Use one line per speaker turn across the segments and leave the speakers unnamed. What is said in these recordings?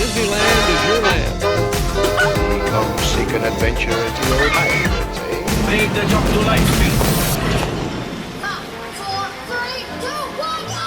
Disneyland is your land.
Come seek an adventure into your islands, eh?
Make the jump to light speed.
5, 4, 3, 2, 1, go!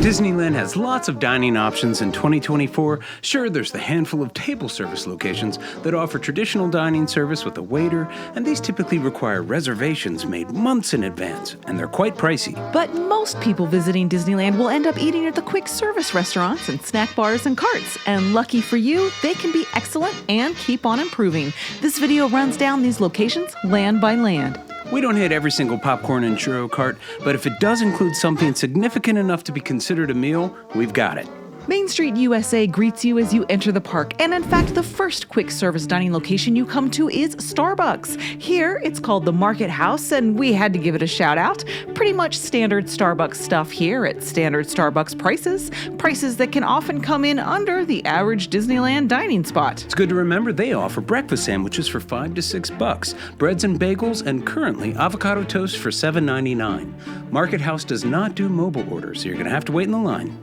Disneyland has lots of dining options in 2024. Sure, there's the handful of table service locations that offer traditional dining service with a waiter, and these typically require reservations made months in advance, and they're quite pricey.
But most people visiting Disneyland will end up eating at the quick service restaurants and snack bars and carts. And lucky for you, they can be excellent and keep on improving. This video runs down these locations land by land.
We don't hit every single popcorn and churro cart, but if it does include something significant enough to be considered a meal, we've got it.
Main Street USA greets you as you enter the park, and in fact, the first quick service dining location you come to is Starbucks. Here, it's called the Market House, and we had to give it a shout out. Pretty much standard Starbucks stuff here at standard Starbucks prices. Prices that can often come in under the average Disneyland dining spot.
It's good to remember they offer breakfast sandwiches for $5 to $6, breads and bagels, and currently avocado toast for $7.99. Market House does not do mobile orders, so you're going to have to wait in the line.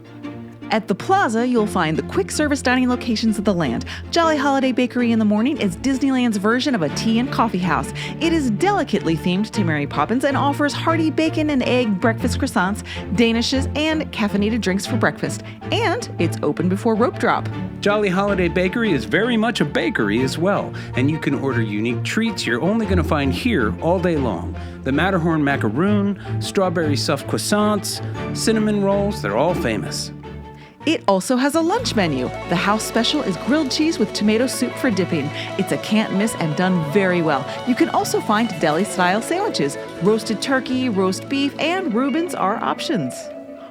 At the Plaza, you'll find the quick service dining locations of the land. Jolly Holiday Bakery in the morning is Disneyland's version of a tea and coffee house. It is delicately themed to Mary Poppins and offers hearty bacon and egg breakfast croissants, danishes, and caffeinated drinks for breakfast. And it's open before rope drop.
Jolly Holiday Bakery is very much a bakery as well, and you can order unique treats you're only going to find here all day long. The Matterhorn macaroon, strawberry stuffed croissants, cinnamon rolls, they're all famous.
It also has a lunch menu. The house special is grilled cheese with tomato soup for dipping. It's a can't miss and done very well. You can also find deli-style sandwiches. Roasted turkey, roast beef, and Reubens are options.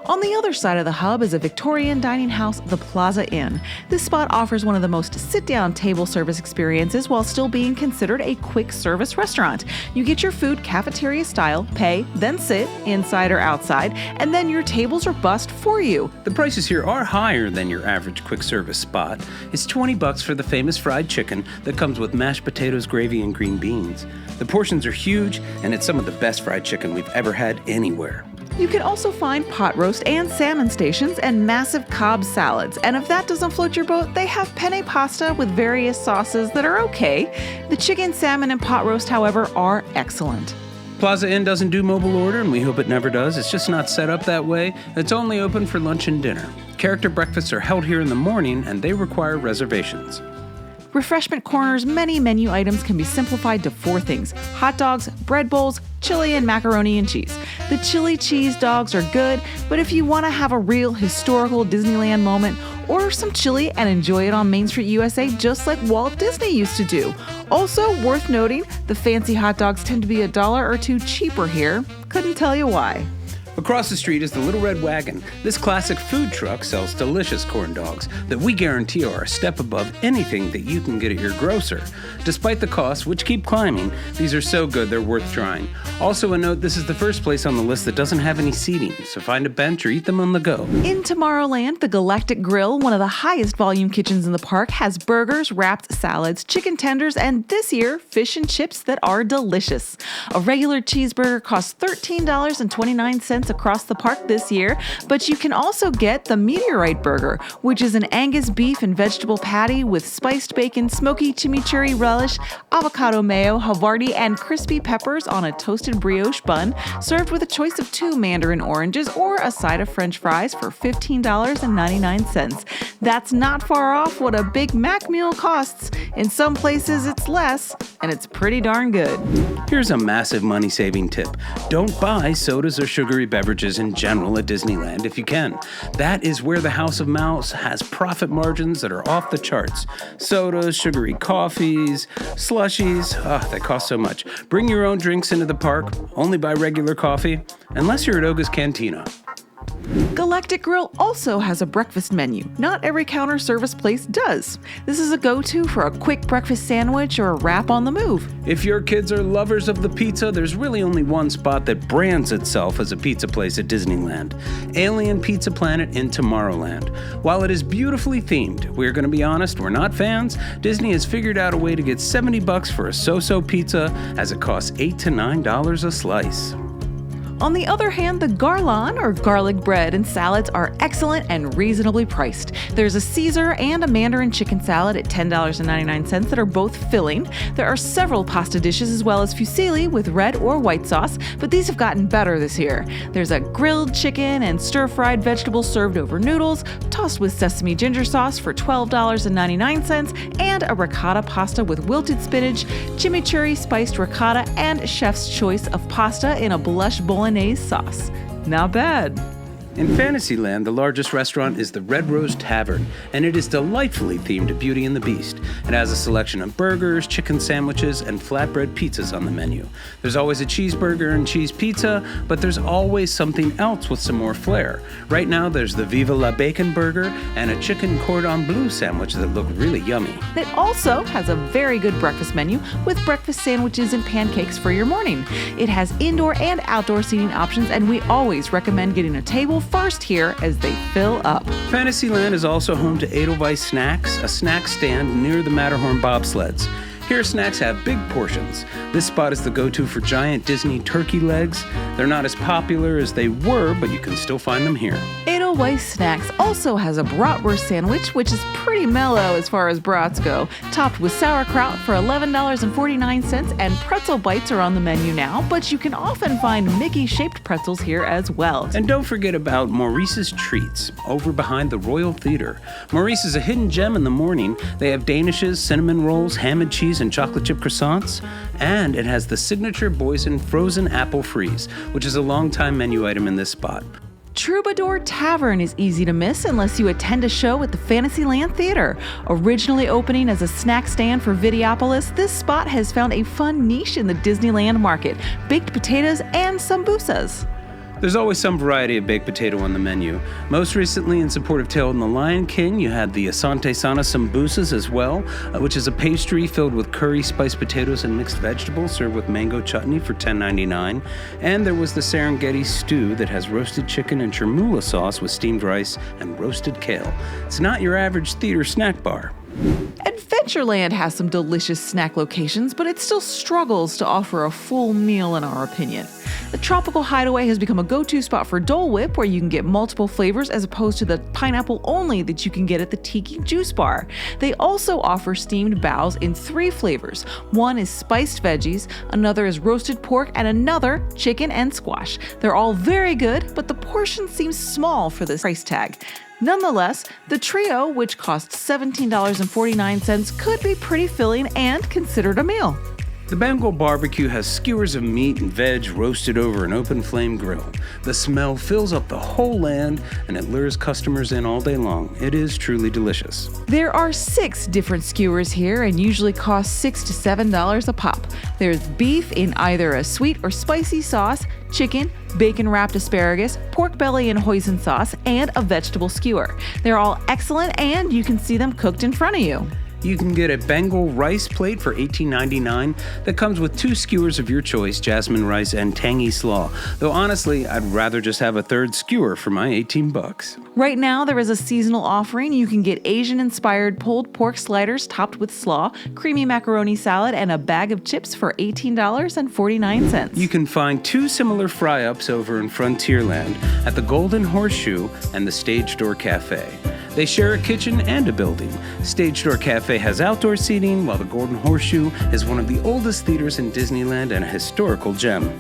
On the other side of the hub is a Victorian dining house, the Plaza Inn. This spot offers one of the most sit-down table service experiences while still being considered a quick service restaurant. You get your food cafeteria style, pay, then sit, inside or outside, and then your tables are bussed for you.
The prices here are higher than your average quick service spot. It's $20 for the famous fried chicken that comes with mashed potatoes, gravy, and green beans. The portions are huge, and it's some of the best fried chicken we've ever had anywhere.
You can also find pot roast and salmon stations and massive Cobb salads. And if that doesn't float your boat, they have penne pasta with various sauces that are okay. The chicken, salmon, and pot roast, however, are excellent.
Plaza Inn doesn't do mobile order, and we hope it never does. It's just not set up that way. It's only open for lunch and dinner. Character breakfasts are held here in the morning, and they require reservations.
Refreshment Corner's many menu items can be simplified to 4 things: hot dogs, bread bowls, chili, and macaroni and cheese. The chili cheese dogs are good, but if you want to have a real historical Disneyland moment, order some chili and enjoy it on Main Street USA just like Walt Disney used to do. Also worth noting, the fancy hot dogs tend to be $1 or $2 cheaper here. Couldn't tell you why.
Across the street is the Little Red Wagon. This classic food truck sells delicious corn dogs that we guarantee are a step above anything that you can get at your grocer. Despite the costs, which keep climbing, these are so good they're worth trying. Also a note, this is the first place on the list that doesn't have any seating, so find a bench or eat them on the go.
In Tomorrowland, the Galactic Grill, one of the highest volume kitchens in the park, has burgers, wrapped salads, chicken tenders, and this year, fish and chips that are delicious. A regular cheeseburger costs $13.29 across the park this year, but you can also get the Meteorite Burger, which is an Angus beef and vegetable patty with spiced bacon, smoky chimichurri relish, avocado mayo, Havarti, and crispy peppers on a toasted brioche bun, served with a choice of 2 mandarin oranges or a side of French fries for $15.99. That's not far off what a Big Mac meal costs. In some places it's less, and it's pretty darn good.
Here's a massive money-saving tip. Don't buy sodas or sugary beverages in general at Disneyland if you can. That is where the House of Mouse has profit margins that are off the charts. Sodas, sugary coffees, slushies, they cost so much. Bring your own drinks into the park, only buy regular coffee, unless you're at Oga's Cantina.
Galactic Grill also has a breakfast menu. Not every counter service place does. This is a go-to for a quick breakfast sandwich or a wrap on the move.
If your kids are lovers of the pizza, there's really only one spot that brands itself as a pizza place at Disneyland: Alien Pizza Planet in Tomorrowland. While it is beautifully themed, we're going to be honest, we're not fans. Disney has figured out a way to get $70 for a so-so pizza, as it costs $8 to $9 a slice.
On the other hand, the garlon, or garlic bread, and salads are excellent and reasonably priced. There's a Caesar and a Mandarin chicken salad at $10.99 that are both filling. There are several pasta dishes as well as fusilli with red or white sauce, but these have gotten better this year. There's a grilled chicken and stir-fried vegetables served over noodles, tossed with sesame ginger sauce for $12.99, and a ricotta pasta with wilted spinach, chimichurri spiced ricotta, and chef's choice of pasta in a blush bolognese sauce. Not bad.
In Fantasyland, the largest restaurant is the Red Rose Tavern, and it is delightfully themed to Beauty and the Beast. It has a selection of burgers, chicken sandwiches, and flatbread pizzas on the menu. There's always a cheeseburger and cheese pizza, but there's always something else with some more flair. Right now, there's the Viva la Bacon burger and a chicken cordon bleu sandwich that look really yummy.
It also has a very good breakfast menu with breakfast sandwiches and pancakes for your morning. It has indoor and outdoor seating options, and we always recommend getting a table first here as they fill up.
Fantasyland is also home to Edelweiss Snacks, a snack stand near the Matterhorn bobsleds. Here, snacks have big portions. This spot is the go-to for giant Disney turkey legs. They're not as popular as they were, but you can still find them here.
Edelweiss Snacks also has a bratwurst sandwich, which is pretty mellow as far as brats go, topped with sauerkraut for $11.49, and pretzel bites are on the menu now, but you can often find Mickey-shaped pretzels here as well.
And don't forget about Maurice's Treats, over behind the Royal Theater. Maurice is a hidden gem in the morning. They have danishes, cinnamon rolls, ham and cheese, and chocolate chip croissants. And it has the signature Boysen frozen apple freeze, which is a long-time menu item in this spot.
Troubadour Tavern is easy to miss unless you attend a show at the Fantasyland Theater. Originally opening as a snack stand for Videopolis, this spot has found a fun niche in the Disneyland market: baked potatoes and sambusas.
There's always some variety of baked potato on the menu. Most recently, in support of Tale and the Lion King, you had the Asante Sana Sambusas as well, which is a pastry filled with curry, spiced potatoes, and mixed vegetables served with mango chutney for $10.99. And there was the Serengeti stew that has roasted chicken and chermoula sauce with steamed rice and roasted kale. It's not your average theater snack bar.
Adventureland has some delicious snack locations, but it still struggles to offer a full meal in our opinion. The Tropical Hideaway has become a go-to spot for Dole Whip, where you can get multiple flavors as opposed to the pineapple only that you can get at the Tiki Juice Bar. They also offer steamed baos in 3 flavors. One is spiced veggies, another is roasted pork, and another chicken and squash. They're all very good, but the portion seems small for this price tag. Nonetheless, the trio, which costs $17.49, could be pretty filling and considered a meal.
The Bengal barbecue has skewers of meat and veg roasted over an open flame grill. The smell fills up the whole land, and it lures customers in all day long. It is truly delicious.
There are 6 different skewers here and usually cost $6 to $7 a pop. There's beef in either a sweet or spicy sauce, chicken, bacon-wrapped asparagus, pork belly and hoisin sauce, and a vegetable skewer. They're all excellent, and you can see them cooked in front of you.
You can get a Bengal rice plate for $18.99 that comes with 2 skewers of your choice, jasmine rice and tangy slaw. Though honestly, I'd rather just have a third skewer for my $18.
Right now, there is a seasonal offering. You can get Asian-inspired pulled pork sliders topped with slaw, creamy macaroni salad, and a bag of chips for $18.49.
You can find 2 similar fry-ups over in Frontierland at the Golden Horseshoe and the Stage Door Cafe. They share a kitchen and a building. Stage Door Cafe has outdoor seating, while the Golden Horseshoe is one of the oldest theaters in Disneyland and a historical gem.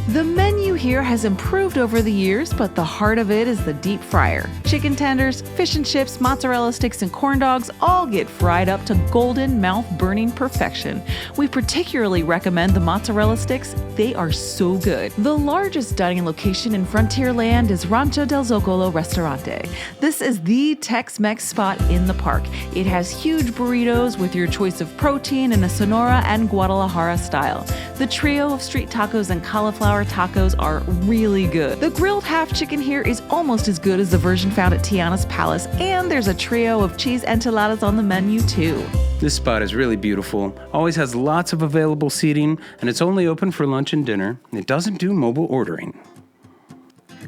The menu here has improved over the years, but the heart of it is the deep fryer. Chicken tenders, fish and chips, mozzarella sticks, and corn dogs all get fried up to golden, mouth-burning perfection. We particularly recommend the mozzarella sticks. They are so good. The largest dining location in Frontierland is Rancho del Zocalo Restaurante. This is the Tex-Mex spot in the park. It has huge burritos with your choice of protein in a Sonora and Guadalajara style. The trio of street tacos and cauliflower tacos are really good. The grilled half chicken here is almost as good as the version found at Tiana's Palace, and there's a trio of cheese enchiladas on the menu too.
This spot is really beautiful, always has lots of available seating, and it's only open for lunch and dinner. It doesn't do mobile ordering.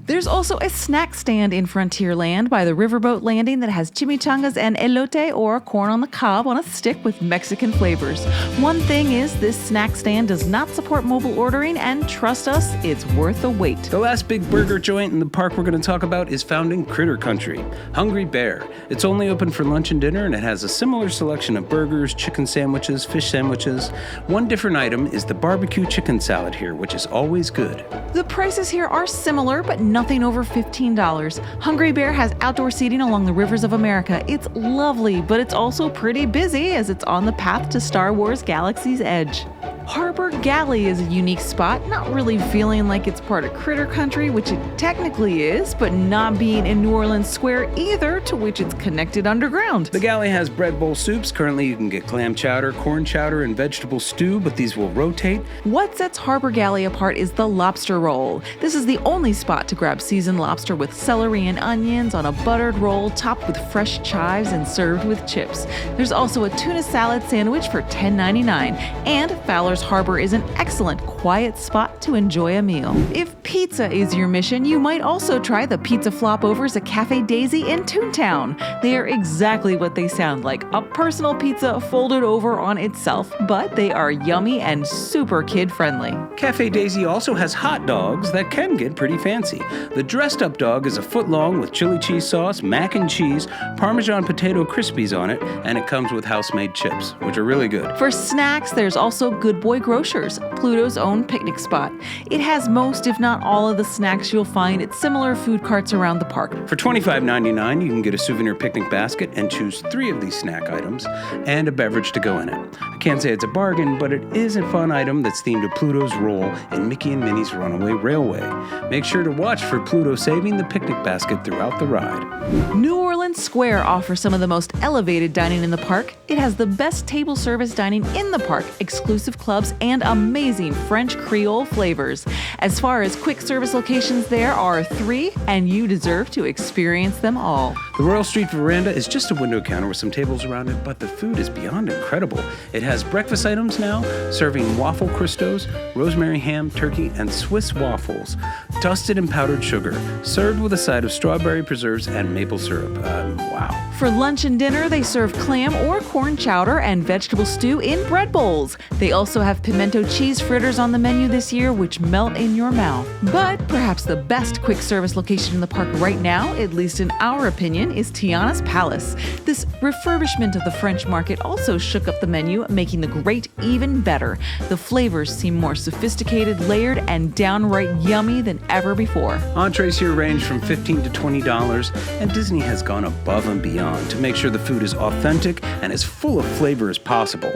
There's also a snack stand in Frontierland by the riverboat landing that has chimichangas and elote, or corn on the cob on a stick with Mexican flavors. One thing is, this snack stand does not support mobile ordering, and trust us, it's worth the wait.
The last big burger joint in the park we're going to talk about is found in Critter Country, Hungry Bear. It's only open for lunch and dinner, and it has a similar selection of burgers, chicken sandwiches, fish sandwiches. One different item is the barbecue chicken salad here, which is always good.
The prices here are similar, but nothing over $15. Hungry Bear has outdoor seating along the rivers of America. It's lovely, but it's also pretty busy as it's on the path to Star Wars Galaxy's Edge. Harbor Galley is a unique spot, not really feeling like it's part of Critter Country, which it technically is, but not being in New Orleans Square either, to which it's connected underground.
The galley has bread bowl soups. Currently you can get clam chowder, corn chowder, and vegetable stew, but these will rotate.
What sets Harbor Galley apart is the lobster roll. This is the only spot to grab seasoned lobster with celery and onions on a buttered roll topped with fresh chives and served with chips. There's also a tuna salad sandwich for $10.99, and Fowler's Harbor is an excellent, quiet spot to enjoy a meal. If pizza is your mission, you might also try the pizza flopovers at Cafe Daisy in Toontown. They are exactly what they sound like, a personal pizza folded over on itself, but they are yummy and super kid-friendly.
Cafe Daisy also has hot dogs that can get pretty fancy. The dressed up dog is a foot long with chili cheese sauce, mac and cheese, Parmesan potato crispies on it, and it comes with house-made chips, which are really good.
For snacks, there's also Good Boy Grocers, Pluto's own picnic spot. It has most, if not all, of the snacks you'll find at similar food carts around the park.
For $25.99, you can get a souvenir picnic basket and choose 3 of these snack items and a beverage to go in it. I can't say it's a bargain, but it is a fun item that's themed to Pluto's role in Mickey and Minnie's Runaway Railway. Make sure to watch for Pluto saving the picnic basket throughout the ride.
New Orleans Square offers some of the most elevated dining in the park. It has the best table service dining in the park, exclusive clubs, and amazing French Creole flavors. As far as quick service locations, there are 3, and you deserve to experience them all.
The Royal Street Veranda is just a window counter with some tables around it, but the food is beyond incredible. It has breakfast items now, serving waffle Cristos, rosemary ham, turkey, and Swiss waffles, dusted in powdered sugar, served with a side of strawberry preserves and maple syrup. Wow.
For lunch and dinner, they serve clam or corn chowder and vegetable stew in bread bowls. They also have pimento cheese fritters on the menu this year, which melt in your mouth. But perhaps the best quick service location in the park right now, at least in our opinion, is Tiana's Palace. This refurbishment of the French market also shook up the menu, making the great even better. The flavors seem more sophisticated, layered, and downright yummy than ever before.
Entrees here range from $15 to $20, and Disney has gone above and beyond to make sure the food is authentic and as full of flavor as possible.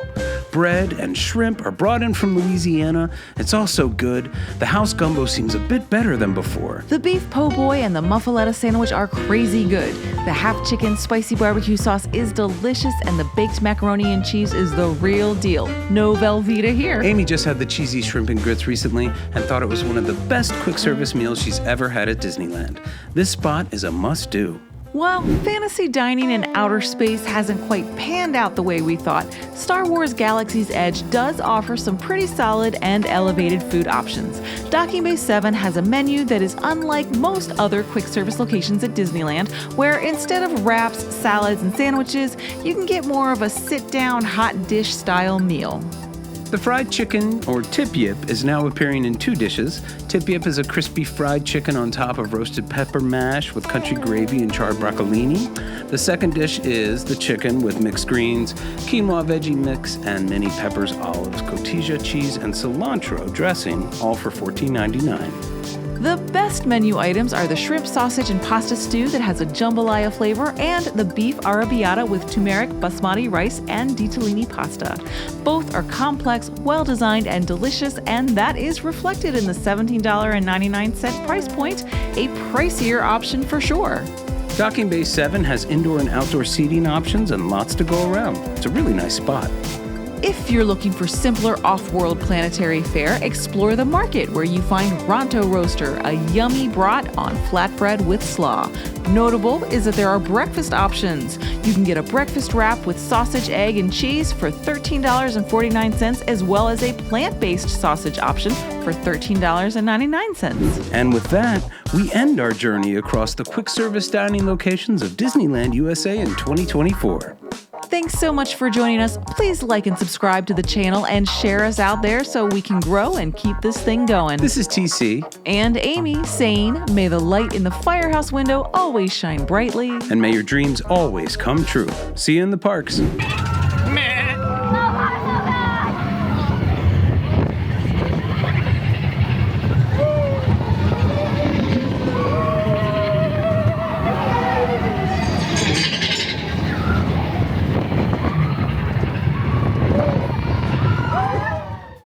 Bread and shrimp are brought in from Louisiana. It's all so good. The house gumbo seems a bit better than before.
The beef po' boy and the muffaletta sandwich are crazy good. The half chicken spicy barbecue sauce is delicious, and the baked macaroni and cheese is the real deal. No Velveeta here.
Amy just had the cheesy shrimp and grits recently and thought it was one of the best quick service meals she's ever had at Disneyland. This spot is a must-do.
While fantasy dining in outer space hasn't quite panned out the way we thought, Star Wars Galaxy's Edge does offer some pretty solid and elevated food options. Docking Bay 7 has a menu that is unlike most other quick service locations at Disneyland, where instead of wraps, salads, and sandwiches, you can get more of a sit-down hot dish style meal.
The fried chicken, or tip yip, is now appearing in 2 dishes. Tip yip is a crispy fried chicken on top of roasted pepper mash with country gravy and charred broccolini. The second dish is the chicken with mixed greens, quinoa veggie mix, and mini peppers, olives, cotija cheese, and cilantro dressing, all for $14.99.
The best menu items are the shrimp sausage and pasta stew that has a jambalaya flavor, and the beef arrabbiata with turmeric, basmati rice, and ditalini pasta. Both are complex, well-designed, and delicious, and that is reflected in the $17.99 price point, a pricier option for sure.
Docking Bay 7 has indoor and outdoor seating options and lots to go around. It's a really nice spot.
If you're looking for simpler off-world planetary fare, explore the market where you find Ronto Roaster, a yummy brat on flatbread with slaw. Notable is that there are breakfast options. You can get a breakfast wrap with sausage, egg, and cheese for $13.49, as well as a plant-based sausage option for $13.99.
And with that, we end our journey across the quick service dining locations of Disneyland USA in 2024.
Thanks so much for joining us. Please like and subscribe to the channel and share us out there so we can grow and keep this thing going.
This is TC.
And Amy saying, may the light in the firehouse window always shine brightly.
And may your dreams always come true. See you in the parks.